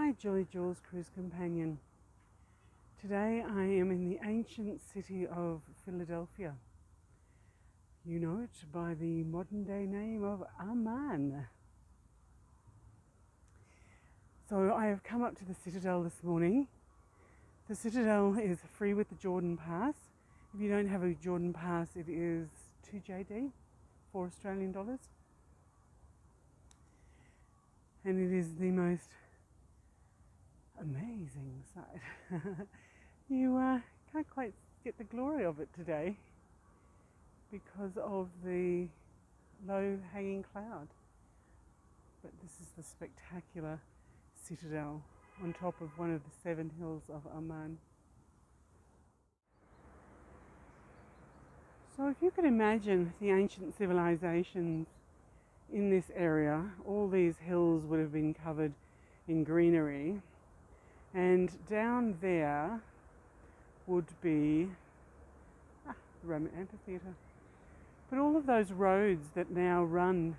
Hi Jolly Jules Cruise Companion. Today I am in the ancient city of Philadelphia. You know it by the modern day name of Amman. So I have come up to the Citadel this morning. The Citadel is free with the Jordan Pass. If you don't have a Jordan Pass, it is 2 JD, 4 Australian dollars. And it is the most amazing sight. You can't quite get the glory of it today because of the low hanging cloud. But this is the spectacular citadel on top of one of the 7 hills of Amman. So if you could imagine the ancient civilizations in this area, all these hills would have been covered in greenery, and down there would be the Roman amphitheatre. But all of those roads that now run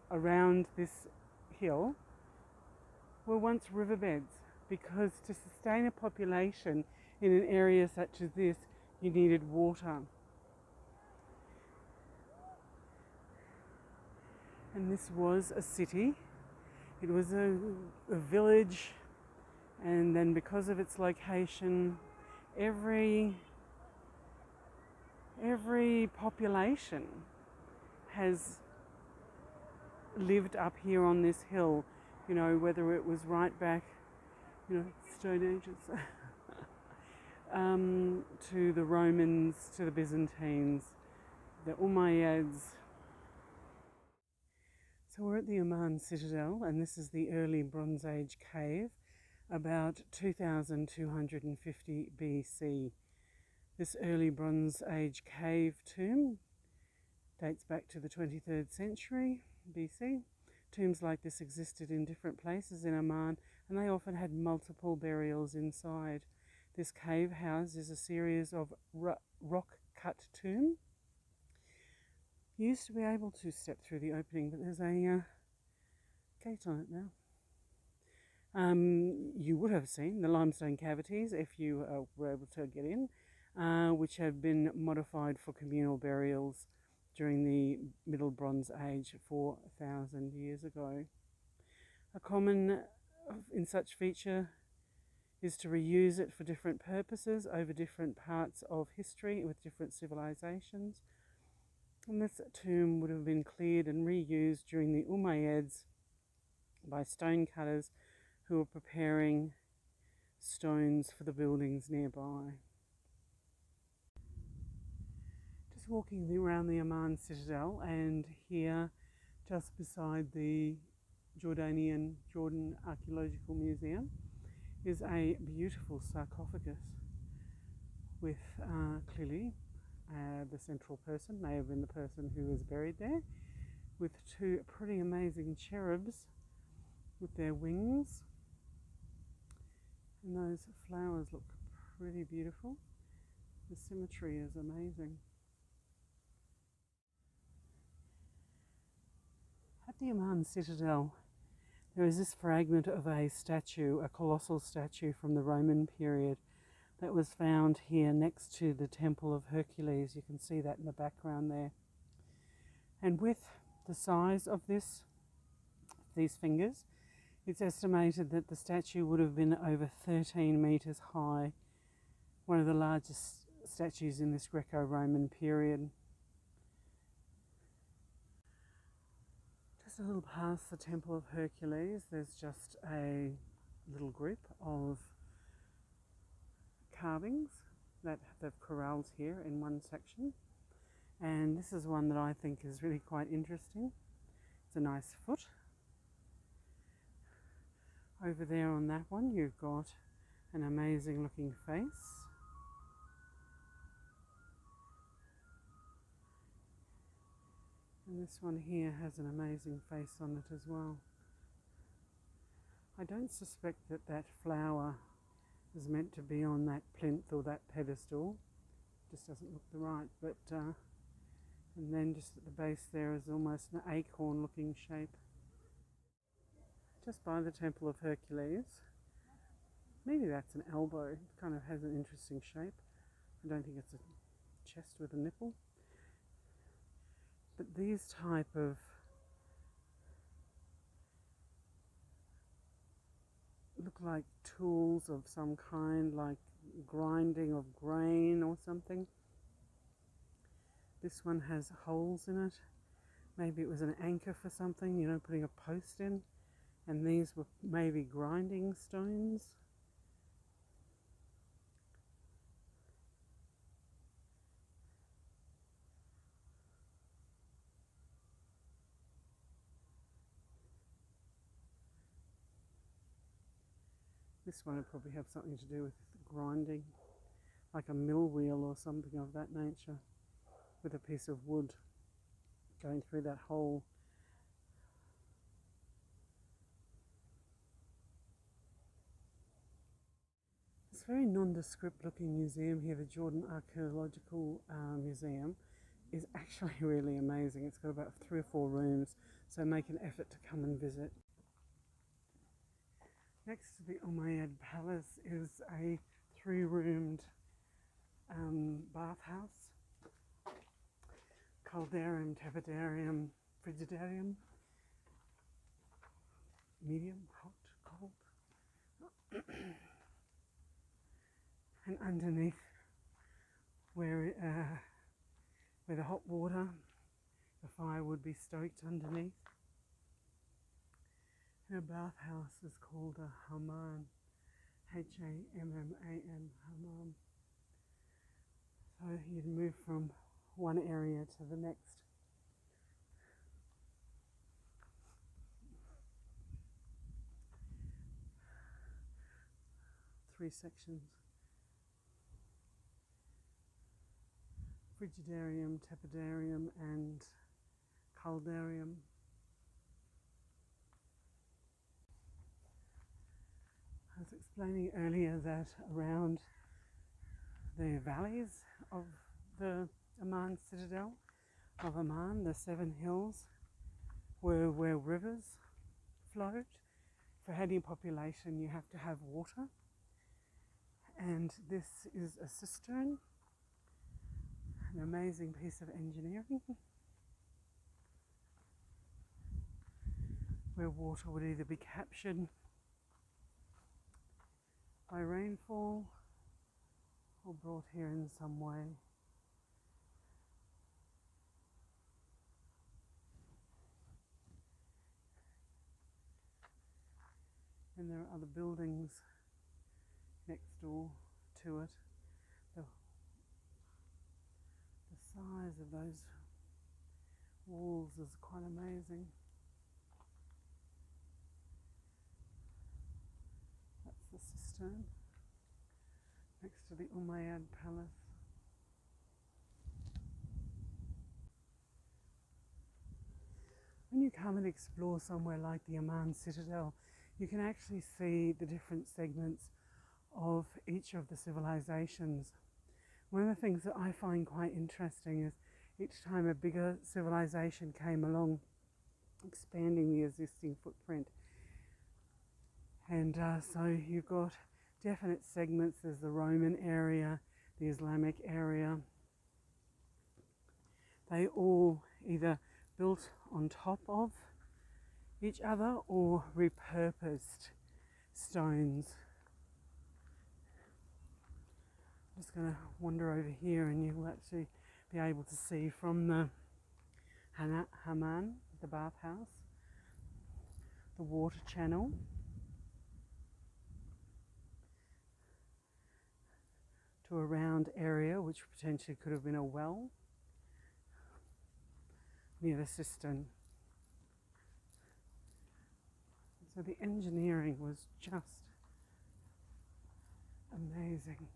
around this hill were once riverbeds, because to sustain a population in an area such as this, you needed water. And this was a city. It was a village, and then because of its location, every population has lived up here on this hill, you know, whether it was right back, you know, Stone Ages, to the Romans, to the Byzantines, the Umayyads. So we're at the Amman Citadel, and this is the early Bronze Age cave, about 2250 BC. This early Bronze Age cave tomb dates back to the 23rd century BC. Tombs like this existed in different places in Amman, and they often had multiple burials inside. This cave house is a series of rock-cut tombs. You used to be able to step through the opening, but there's a gate on it now. You would have seen the limestone cavities if you were able to get in, which have been modified for communal burials during the Middle Bronze Age 4,000 years ago. A common in such feature is to reuse it for different purposes over different parts of history with different civilizations. And this tomb would have been cleared and reused during the Umayyads by stone cutters who were preparing stones for the buildings nearby. Just walking around the Amman Citadel, and here just beside the Jordan Archaeological Museum is a beautiful sarcophagus with clearly the central person may have been the person who was buried there, with 2 pretty amazing cherubs with their wings, and those flowers look pretty beautiful. The symmetry is amazing. At the Amman Citadel, there is this fragment of a statue, a colossal statue from the Roman period, that was found here next to the Temple of Hercules. You can see that in the background there. And with the size of these fingers, it's estimated that the statue would have been over 13 meters high, one of the largest statues in this Greco-Roman period. Just a little past the Temple of Hercules, there's just a little group of carvings that they've corralled here in one section, and this is one that I think is really quite interesting. It's a nice foot. Over there on that one you've got an amazing looking face, and this one here has an amazing face on it as well. I don't suspect that flower is meant to be on that plinth or that pedestal. Just doesn't look the right, but and then just at the base there is almost an acorn looking shape. Just by the Temple of Hercules Maybe that's an elbow. It kind of has an interesting shape. I don't think it's a chest with a nipple. But these type of look like tools of some kind, like grinding of grain or something. This one has holes in it. Maybe it was an anchor for something, you know, putting a post in. And these were maybe grinding stones. This one would probably have something to do with grinding, like a mill wheel or something of that nature, with a piece of wood going through that hole. It's a very nondescript looking museum here. The Jordan Archaeological Museum is actually really amazing. It's got about 3 or 4 rooms, so make an effort to come and visit. Next to the Umayyad Palace is a 3-roomed bathhouse, caldarium, tepidarium, frigidarium, medium, hot, cold. And underneath, where the hot water, the fire would be stoked underneath. And a bathhouse is called a Hammam, Hamman, Hammam. So you'd move from one area to the next. Three sections. Frigidarium, tepidarium and caldarium. I was explaining earlier that around the valleys of the Amman Citadel of Amman, the 7 hills, were where rivers flowed. For any population you have to have water, and this is a cistern, an amazing piece of engineering, where water would either be captured by rainfall or brought here in some way. And there are other buildings next door to it. The size of those walls is quite amazing. That's the cistern next to the Umayyad Palace. When you come and explore somewhere like the Amman Citadel, you can actually see the different segments of each of the civilizations. One of the things that I find quite interesting is each time a bigger civilization came along, expanding the existing footprint. And so you've got definite segments. There's the Roman area, the Islamic area. They all either built on top of each other or repurposed stones. I'm just going to wander over here and you'll actually be able to see from the Hammam, the bathhouse, the water channel, to a round area which potentially could have been a well near the cistern. So the engineering was just amazing.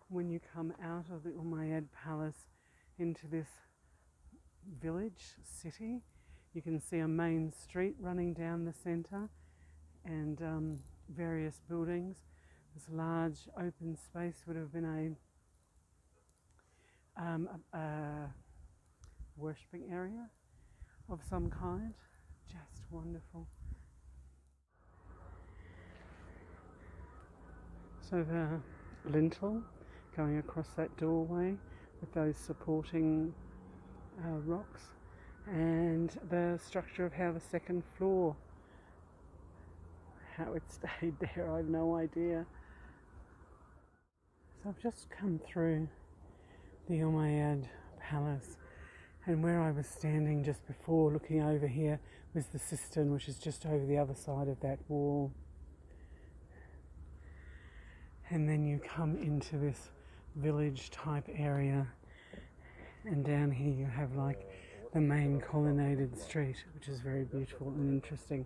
When you come out of the Umayyad Palace into this village, city, you can see a main street running down the centre and various buildings. This large open space would have been a worshipping area of some kind. Just wonderful. So the lintel going across that doorway with those supporting rocks, and the structure of how the second floor, how it stayed there, I have no idea. So I've just come through the Umayyad Palace, and where I was standing just before looking over here was the cistern, which is just over the other side of that wall. And then you come into this village type area, and down here you have like the main colonnaded street, which is very beautiful and interesting.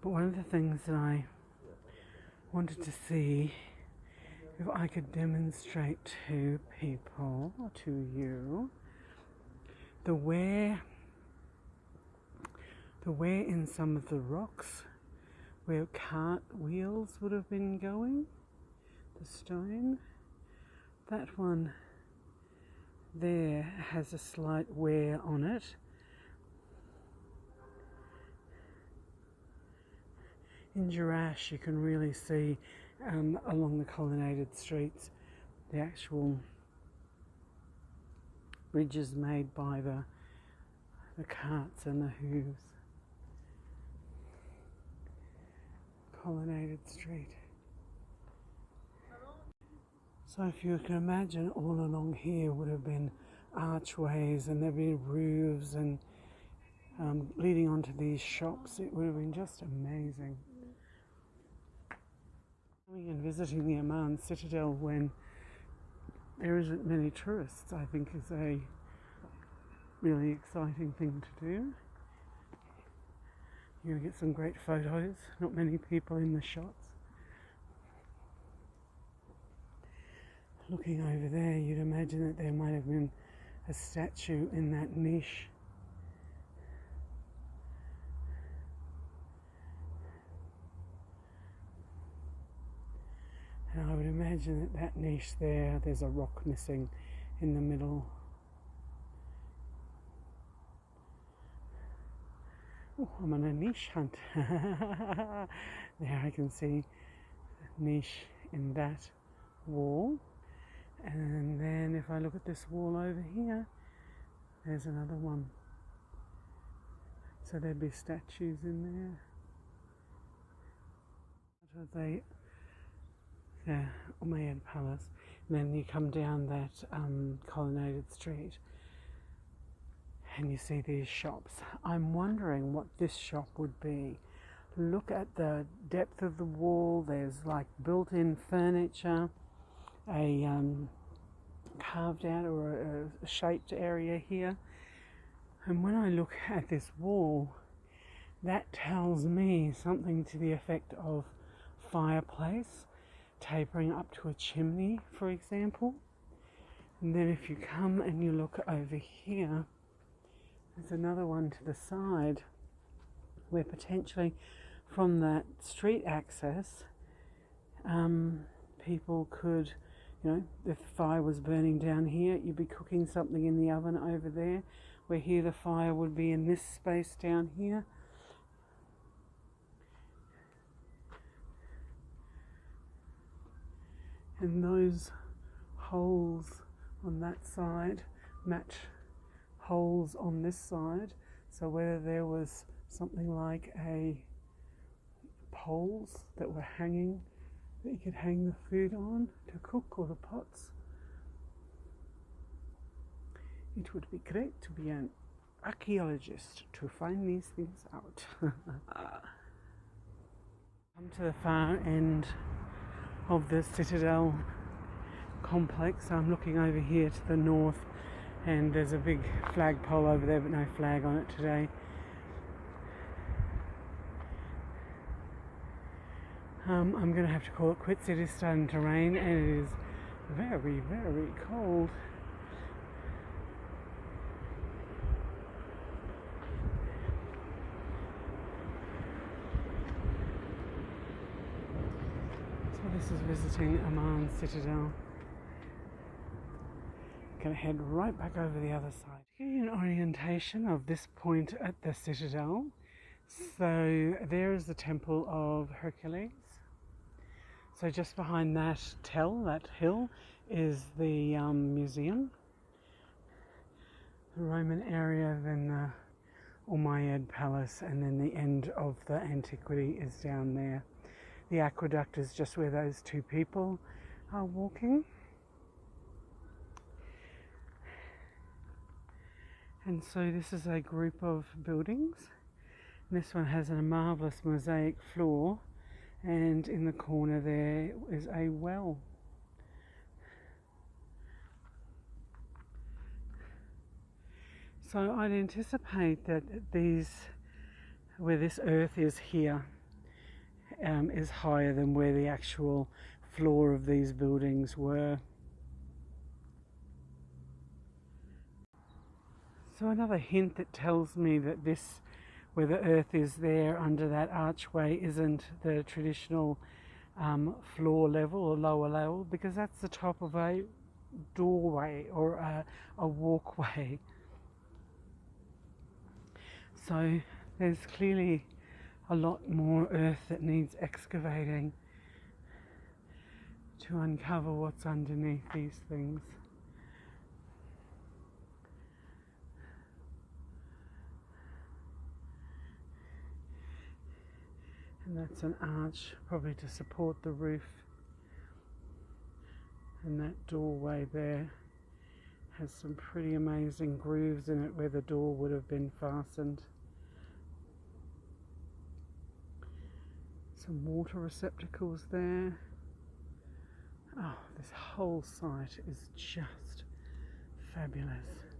But one of the things that I wanted to see, if I could demonstrate to people, to you, the wear in some of the rocks where cart wheels would have been going, the stone, that one there has a slight wear on it. In Jarash you can really see along the colonnaded streets the actual bridges made by the carts and the hooves. Colonnaded street. So if you can imagine, all along here would have been archways, and there'd be roofs and leading onto these shops. It would have been just amazing. Coming and visiting the Amman Citadel when there isn't many tourists, I think, is a really exciting thing to do. You're going to get some great photos, not many people in the shots. Looking over there, you'd imagine that there might have been a statue in that niche. And I would imagine that niche there's a rock missing in the middle. Oh, I'm on a niche hunt. There I can see a niche in that wall. And then if I look at this wall over here, there's another one. So there'd be statues in there. Out of the Umayyad Palace. And then you come down that colonnaded street and you see these shops. I'm wondering what this shop would be. Look at the depth of the wall. There's like built-in furniture, a carved out or a shaped area here. And when I look at this wall, that tells me something to the effect of fireplace, tapering up to a chimney, for example. And then if you come and you look over here, there's another one to the side where potentially from that street access people could, if the fire was burning down here, you'd be cooking something in the oven over there, where here the fire would be in this space down here. And those holes on that side match holes on this side. So whether there was something like poles that were hanging, that you could hang the food on to cook, or the pots. It would be great to be an archaeologist to find these things out. Come to the far end of the Citadel complex. I'm looking over here to the north, and there's a big flagpole over there, but no flag on it today. I'm going to have to call it quits. It is starting to rain, and it is very, very cold. So this is visiting Amman Citadel. going to head right back over the other side. Give you an orientation of this point at the Citadel. So there is the temple of Hercules. So just behind that hill, is the museum. The Roman area, then the Umayyad Palace, and then the end of the antiquity is down there. The aqueduct is just where those two people are walking. And so this is a group of buildings. And this one has a marvellous mosaic floor, and in the corner there is a well. So I'd anticipate that where this earth is here, is higher than where the actual floor of these buildings were. So another hint that tells me that this, where the earth is there under that archway, isn't the traditional floor level or lower level, because that's the top of a doorway or a walkway. So there's clearly a lot more earth that needs excavating to uncover what's underneath these things. And that's an arch, probably to support the roof. And that doorway there has some pretty amazing grooves in it where the door would have been fastened. Some water receptacles there. Oh, this whole site is just fabulous.